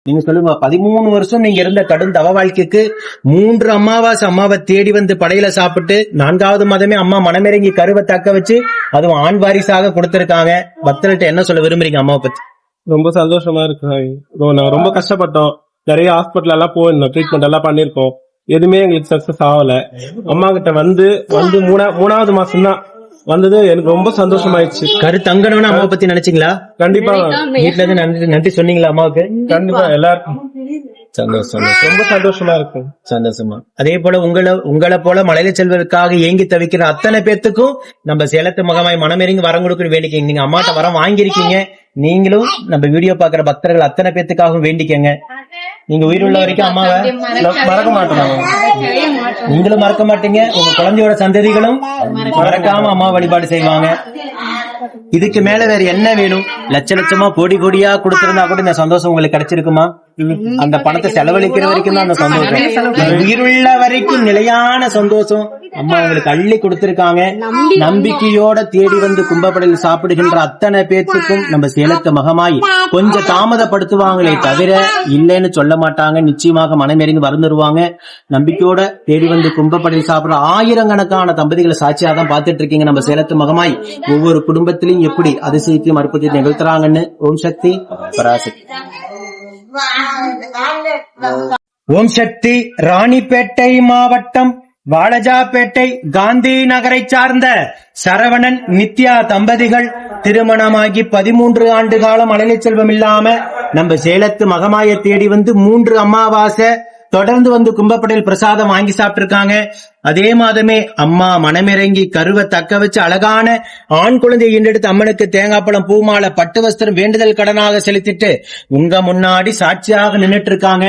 நீங்க சொல்லுங்க, 13 வருஷம் நீங்க இருந்த கடும் தவ வாழ்க்கைக்கு 3 அமாவாசை அம்மாவை தேடி வந்து படையில சாப்பிட்டு 4வது மாதமே அம்மா மனமிறங்கி கருவை தக்க வச்சு அதுவும் ஆண் வாரிசாக கொடுத்திருக்காங்க. பக்தர்கிட்ட என்ன சொல்ல விரும்புறீங்க அம்மாவை பத்தி? ரொம்ப சந்தோஷமா இருக்கு. நாங்க ரொம்ப கஷ்டப்பட்டோம், நிறைய ஹாஸ்பிட்டல் எல்லாம் போயிருந்தோம், ட்ரீட்மெண்ட் எல்லாம் பண்ணிருக்கோம், எதுவுமே எங்களுக்கு சக்சஸ் ஆகல. அம்மா கிட்ட வந்து 3வது மாசம் தான் வந்தது, எனக்கு ரொம்ப சந்தோஷமாயிடுச்சு. கரு தங்கணும்னு அம்மாவை பத்தி நினைச்சீங்களா? கண்டிப்பா வீட்டுல இருந்து நன்றி சொன்னீங்களா அம்மாவுக்கு? கண்டிப்பா எல்லாருக்கும் சந்தோஷம், ரொம்ப சந்தோஷமா இருக்கும். சந்தோஷமா. அதே போல உங்களை போல மலையில செல்வதற்காக ஏங்கி தவிக்கிற அத்தனை பேத்துக்கும் நம்ம சேலத்து மகமாய் மனமிறங்கி வரம் கொடுக்க வேண்டிக்கீங்க. நீங்க அம்மாட்ட வரம் வாங்கியிருக்கீங்க, நீங்களும் நம்ம வீடியோ பாக்குற பக்தர்கள் அத்தனை பேத்துக்காகவும் வேண்டிக்கங்க. நீங்க உயிருள்ள வரைக்கும் அம்மாவை மறக்க மாட்டோம். நீங்களும் மறக்க மாட்டீங்க, உங்க குழந்தையோட சந்ததிகளும் மறக்காம அம்மா வழிபாடு செய்வாங்க. இதுக்கு மேல வேற என்ன வேணும்? லட்சமா கோடி கோடியா கொடுத்திருந்தா கூட இந்த சந்தோஷம் உங்களுக்கு கிடைச்சிருக்குமா? அந்த பணத்தை செலவழிக்கிற வரைக்கும் தான் அந்த சந்தோஷம். உயிருள்ள வரைக்கும் நிலையான சந்தோஷம் அம்மா உங்களுக்கு அள்ளி கொடுத்திருக்காங்க. நம்பிக்கையோட தேடி வந்து கும்பப்படையில் சாப்பிடுகின்ற அத்தனை பேத்துக்கும் நம்ம சேலத்து மகமாய் கொஞ்சம் தாமதப்படுத்துவாங்களே தவிர இல்லைன்னு சொல்ல மாட்டாங்க. நிச்சயமாக மனமிறங்கி வருந்துருவாங்க. நம்பிக்கையோட தேடி வந்து கும்பப்படையில் சாப்பிடுற ஆயிரக்கணக்கான தம்பதிகளை சாட்சியா தான் பார்த்துட்டு இருக்கீங்க நம்ம சேலத்து மகமாய். ஒவ்வொரு குடும்பத்திலையும் எப்படி அதிசயத்தையும் அற்புதத்தை நிகழ்த்துறாங்கன்னு. ஓம் சக்தி பராசக்தி. ஓம் சக்தி. ராணிப்பேட்டை மாவட்டம் வாலஜாப்பேட்டை காந்தி நகரை சார்ந்த சரவணன் நித்யா தம்பதிகள் திருமணமாகி 13 ஆண்டு காலம் அலைநிலை செல்வம் இல்லாம நம்ம சேலத்து மகமாய தேடி வந்து 3 அமாவாசை தொடர்ந்து வந்து கும்பப்படையில் பிரசாதம் வாங்கி சாப்பிட்டு இருக்காங்க. அதே மாதமே அம்மா மனமிறங்கி கருவை தக்க வச்சு அழகான ஆண் குழந்தையை ஈண்டெடுத்து அம்மனுக்கு தேங்காய் பழம் பூமாலை பட்டு வஸ்திரம் வேண்டுதல் கடனாக செலுத்திட்டு உங்க முன்னாடி சாட்சியாக நின்னுட்டு இருக்காங்க.